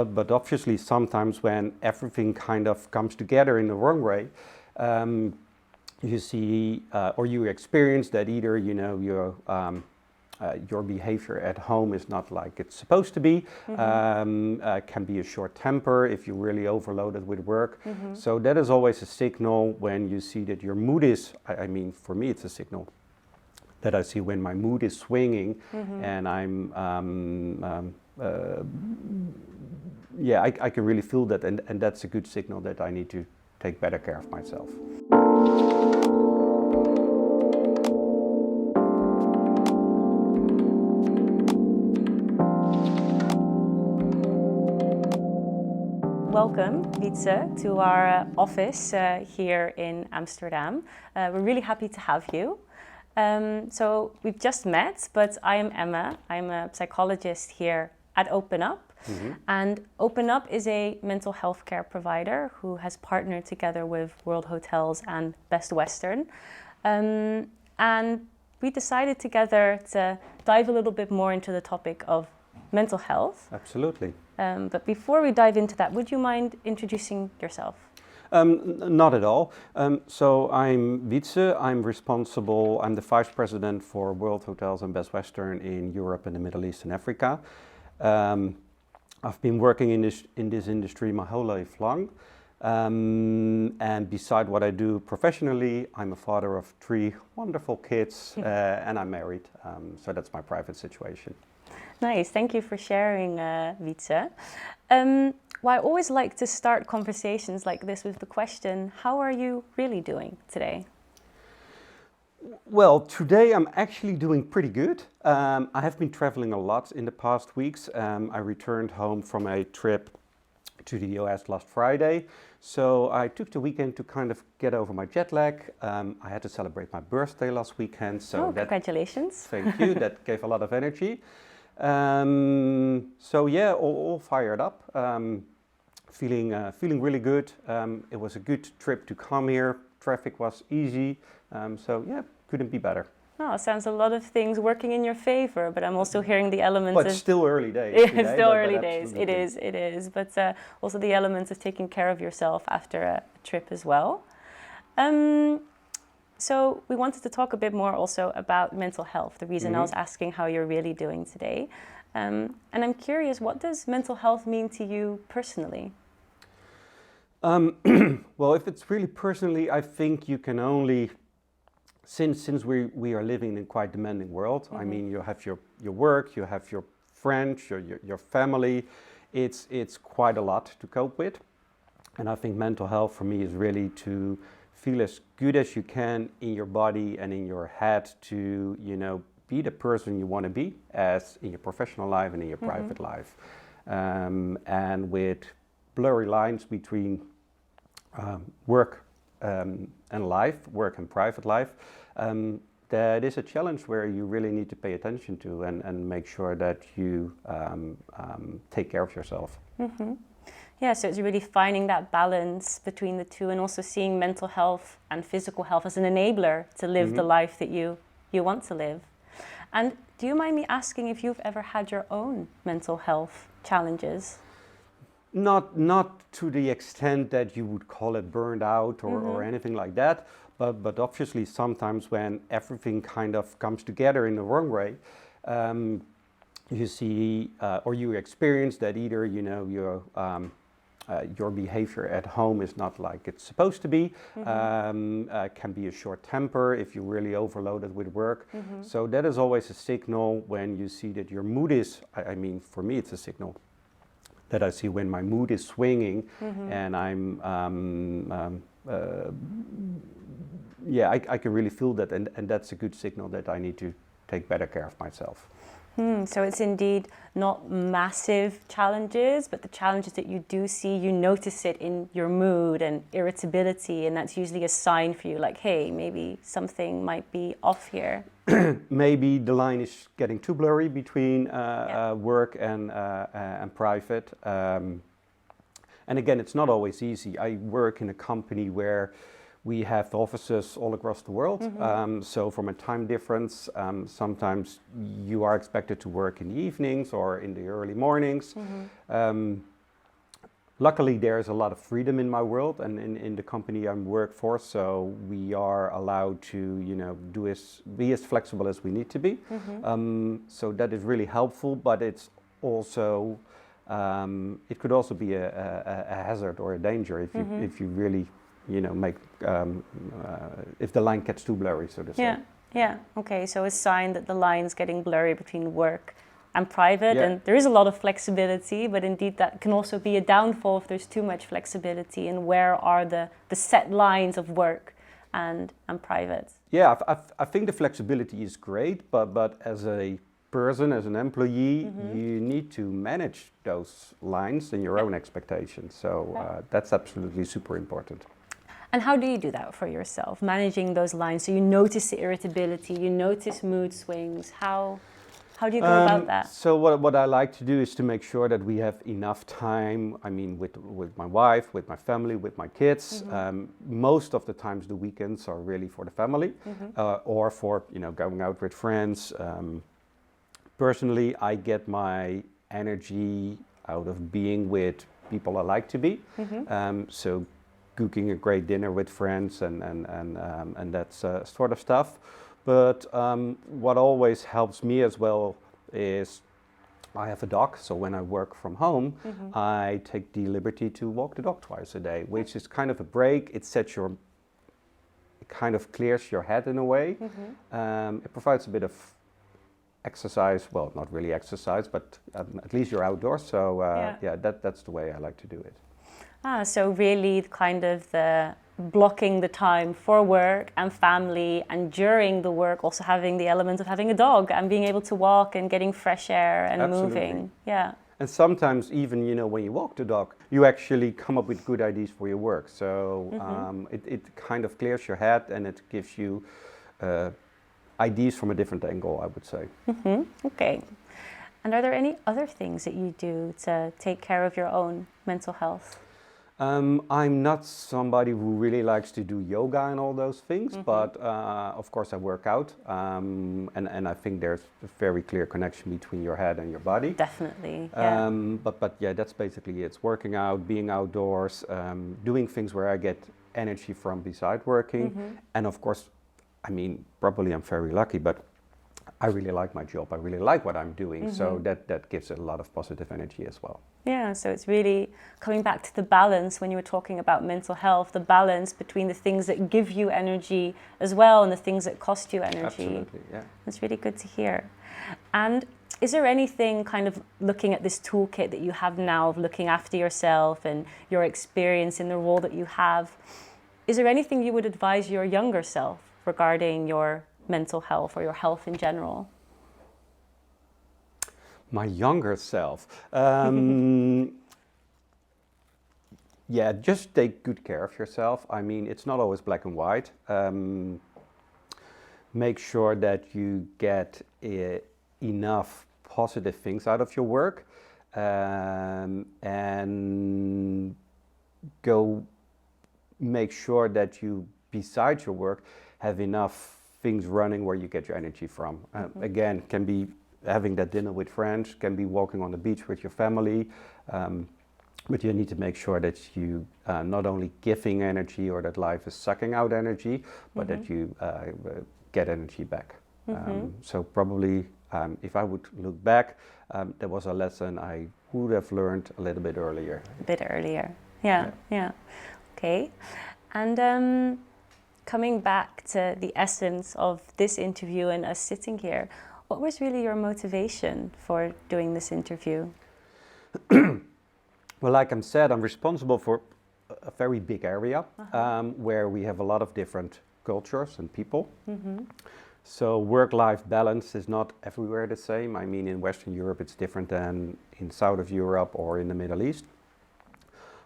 but obviously sometimes when everything kind of comes together in the wrong way, you see or you experience that either your behavior at home is not like it's supposed to be, can be a short temper if you're really overloaded with work. So that is always a signal when you see that your mood is, I mean, for me it's a signal that I see when my mood is swinging and I can really feel that, and that's a good signal that I need to take better care of myself. Welcome, Wytze, to our office here in Amsterdam. We're really happy to have you. So we've just met, but I am Emma. I'm a psychologist here at OpenUp. And OpenUp is a mental health care provider who has partnered together with WorldHotels and Best Western. And we decided together to dive a little bit more into the topic of mental health. Absolutely. But before we dive into that, would you mind introducing yourself? Not at all. So I'm Wytze. I'm the Vice President for WorldHotels and Best Western in Europe and the Middle East and Africa. I've been working in this industry my whole life long. And beside what I do professionally, I'm a father of 3 wonderful kids and I'm married. So that's my private situation. Nice, thank you for sharing, Wytze. Well, I always like to start conversations like this with the question, how are you really doing today? Well, today I'm actually doing pretty good. I have been traveling a lot in the past weeks. I returned home from a trip to the US last Friday. So I took the weekend to kind of get over my jet lag. I had to celebrate my birthday last weekend. So congratulations. Thank you, that gave a lot of energy. So yeah, all fired up, feeling really good. It was a good trip to come here. Traffic was easy, so yeah, couldn't be better. Oh, sounds a lot of things working in your favor, but I'm also hearing the elements but still early days. Yeah, it's still early days. It is. But also the elements of taking care of yourself after a trip as well. So we wanted to talk a bit more also about mental health, the reason I was asking how you're really doing today. And I'm curious, what does mental health mean to you personally? Well, if it's really personally, I think you can only, since we are living in a quite demanding world, I mean, you have your work, you have your friends, your family, it's quite a lot to cope with. And I think mental health for me is really to feel as good as you can in your body and in your head to, be the person you want to be as in your professional life and in your private life. And with blurry lines between work and life, work and private life, that is a challenge where you really need to pay attention to and make sure that you take care of yourself. Yeah, so it's really finding that balance between the two and also seeing mental health and physical health as an enabler to live the life that you want to live. And do you mind me asking if you've ever had your own mental health challenges? Not to the extent that you would call it burned out or anything like that, but obviously sometimes when everything kind of comes together in the wrong way, you see or you experience that either your behavior at home is not like it's supposed to be, can be a short temper if you're really overloaded with work. So that is always a signal when you see that your mood is, I mean, for me it's a signal that I see when my mood is swinging and I can really feel that, and that's a good signal that I need to take better care of myself. So it's indeed not massive challenges, but the challenges that you do see, you notice it in your mood and irritability, and that's usually a sign for you, like, hey, maybe something might be off here. Maybe the line is getting too blurry between work and private. And again, it's not always easy. I work in a company where we have offices all across the world. So from a time difference, sometimes you are expected to work in the evenings or in the early mornings. luckily there's a lot of freedom in my world and in the company I work for, so we are allowed to, you know, be as flexible as we need to be. So that is really helpful, but it's also it could also be a hazard or a danger if you really, you know, make if the line gets too blurry, so to say. Yeah, yeah. Okay, so a sign that the line's getting blurry between work and private, and there is a lot of flexibility, but indeed that can also be a downfall if there's too much flexibility. And where are the set lines of work and private? Yeah, I think the flexibility is great, but as a person, as an employee, you need to manage those lines and your own expectations. So that's absolutely super important. And how do you do that for yourself, managing those lines? So you notice the irritability, you notice mood swings. How do you go about that? So what I like to do is to make sure that we have enough time, I mean, with my wife, with my family, with my kids. Most of the times the weekends are really for the family or for, you know, going out with friends. Personally, I get my energy out of being with people I like to be. So cooking a great dinner with friends and that sort of stuff. But what always helps me as well is I have a dog, so when I work from home, I take the liberty to walk the dog twice a day, which is kind of a break. It kind of clears your head in a way. It provides a bit of exercise, well, not really exercise, but at least you're outdoors. So yeah, that's the way I like to do it. So really kind of the blocking the time for work and family, and during the work also having the element of having a dog and being able to walk and getting fresh air and moving. Yeah. And sometimes even, you know, when you walk the dog, you actually come up with good ideas for your work. So it kind of clears your head and it gives you ideas from a different angle, I would say. Okay. And are there any other things that you do to take care of your own mental health? I'm not somebody who really likes to do yoga and all those things, but of course I work out, and I think there's a very clear connection between your head and your body. Definitely. Yeah. But yeah, that's basically it. It's working out, being outdoors, doing things where I get energy from beside working, and of course, I mean, probably I'm very lucky, but I really like my job. I really like what I'm doing, so that gives it a lot of positive energy as well. Yeah, so it's really coming back to the balance when you were talking about mental health, the balance between the things that give you energy as well and the things that cost you energy. Absolutely, yeah. That's really good to hear. And is there anything, kind of looking at this toolkit that you have now of looking after yourself and your experience in the role that you have, is there anything you would advise your younger self regarding your mental health or your health in general? My younger self. Yeah, just take good care of yourself. I mean, it's not always black and white. Make sure that you get enough positive things out of your work, and go make sure that you, besides your work, have enough things running where you get your energy from. Again, can be having that dinner with friends, can be walking on the beach with your family, but you need to make sure that you not only giving energy or that life is sucking out energy, but that you get energy back. So probably if I would look back, there was a lesson I would have learned a little bit earlier. A bit earlier, yeah. Okay, and coming back to the essence of this interview and us sitting here, what was really your motivation for doing this interview? Well, like I said, I'm responsible for a very big area where we have a lot of different cultures and people. So work-life balance is not everywhere the same. I mean, in Western Europe it's different than in South of Europe or in the Middle East.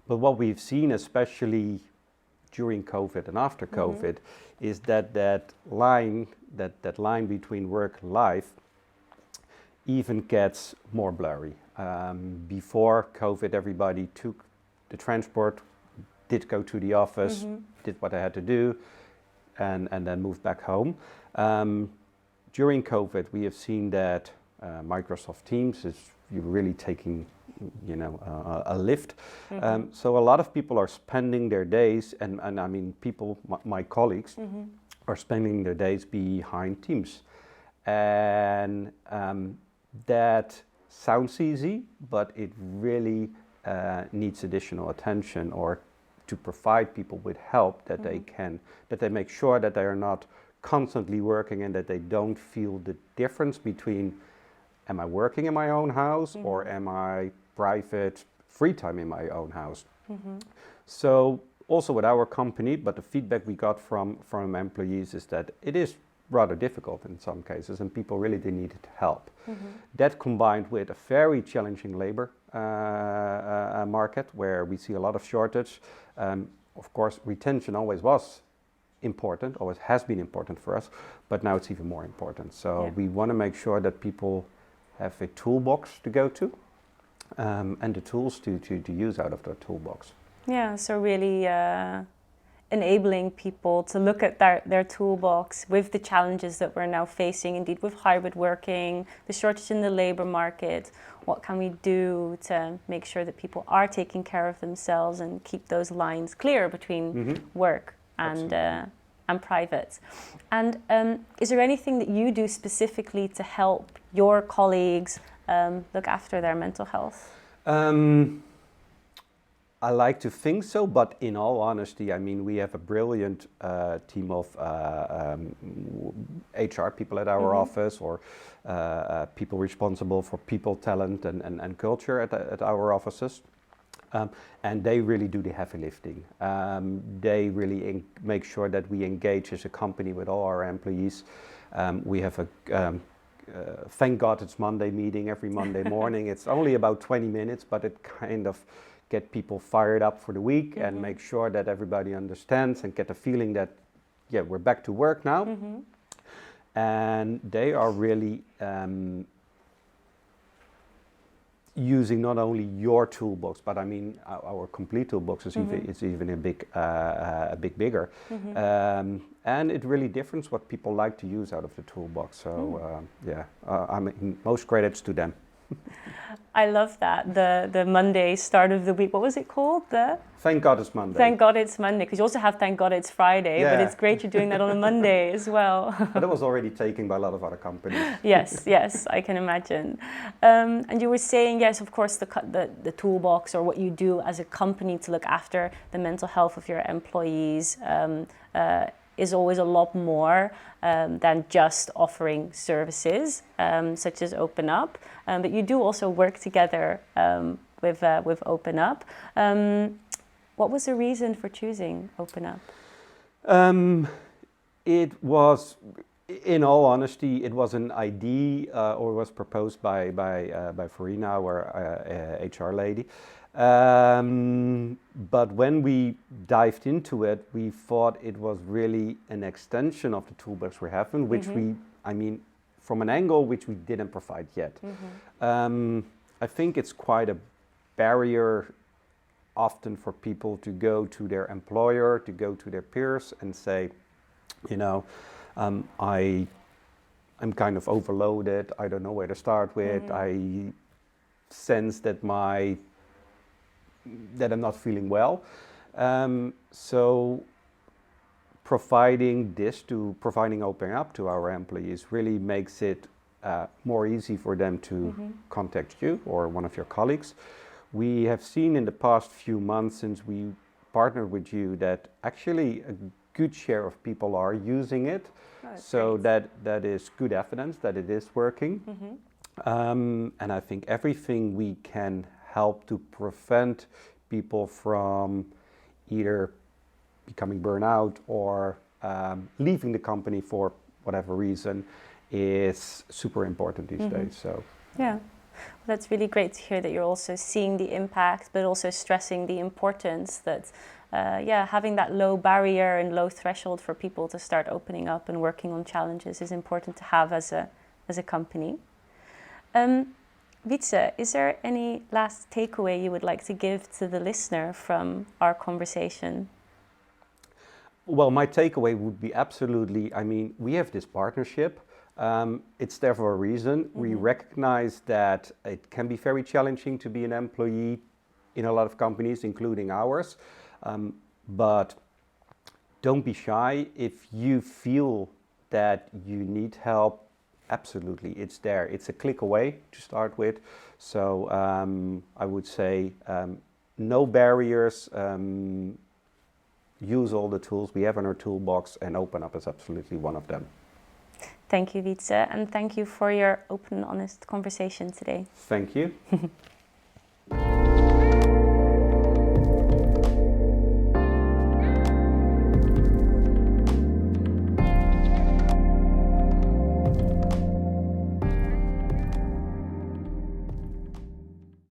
But what we've seen, especially during COVID and after COVID, is that line between work and life even gets more blurry. Before COVID, everybody took the transport, did go to the office, did what they had to do, and then moved back home. During COVID, we have seen that Microsoft Teams is really taking a lift. So a lot of people are spending their days, and I mean people, my colleagues, are spending their days behind Teams, and that sounds easy, but it really needs additional attention, or to provide people with help that they make sure that they are not constantly working, and that they don't feel the difference between, am I working in my own house or am I private free time in my own house? So also with our company, but the feedback we got from employees is that it is rather difficult in some cases, and people really they needed help. That combined with a very challenging labor market, where we see a lot of shortage. Of course, retention always was important, always has been important for us, but now it's even more important. So we want to make sure that people have a toolbox to go to, and the tools to use out of that toolbox. Yeah, so really enabling people to look at their toolbox with the challenges that we're now facing, indeed with hybrid working, the shortage in the labor market. What can we do to make sure that people are taking care of themselves and keep those lines clear between work and private? And is there anything that you do specifically to help your colleagues look after their mental health? I like to think so, but in all honesty, I mean, we have a brilliant team of HR people at our office, or people responsible for people, talent, and culture at our offices. And they really do the heavy lifting. They really make sure that we engage as a company with all our employees. We have a thank God it's Monday meeting every Monday morning. It's only about 20 minutes, but it kind of get people fired up for the week and make sure that everybody understands and get the feeling that, yeah, we're back to work now. And they are really using not only your toolbox, but I mean our complete toolbox is even a bit bigger. And it really differs what people like to use out of the toolbox. So I mean, most credits to them. I love that, the Monday start of the week. What was it called? Thank God it's Monday. Thank God it's Monday, because you also have Thank God it's Friday, but it's great you're doing that on a Monday as well. But it was already taken by a lot of other companies. Yes, I can imagine. And you were saying, yes, of course, the toolbox, or what you do as a company to look after the mental health of your employees is always a lot more than just offering services such as OpenUp. But you do also work together with OpenUp. What was the reason for choosing OpenUp? It was, in all honesty, it was an idea or was proposed by Farina, our HR lady. But when we dived into it, we thought it was really an extension of the toolbox we're having, which I mean, from an angle which we didn't provide yet. I think it's quite a barrier often for people to go to their employer, to go to their peers and say, you know, I'm kind of overloaded, I don't know where to start with, I sense that I'm not feeling well. So providing OpenUp to our employees really makes it more easy for them to contact you or one of your colleagues. We have seen in the past few months since we partnered with you that actually a good share of people are using it. So that is good evidence that it is working. And I think everything we can help to prevent people from either becoming burnout or leaving the company for whatever reason is super important these days. So yeah, well, that's really great to hear that you're also seeing the impact, but also stressing the importance that having that low barrier and low threshold for people to start opening up and working on challenges is important to have as a company. Wytze, is there any last takeaway you would like to give to the listener from our conversation? Well, my takeaway would be absolutely, I mean, we have this partnership. It's there for a reason. We recognize that it can be very challenging to be an employee in a lot of companies, including ours. But don't be shy. If you feel that you need help, absolutely, it's there. It's a click away to start with. So I would say no barriers. Use all the tools we have in our toolbox, and OpenUp is absolutely one of them. Thank you, Wytze, and thank you for your open, honest conversation today. Thank you.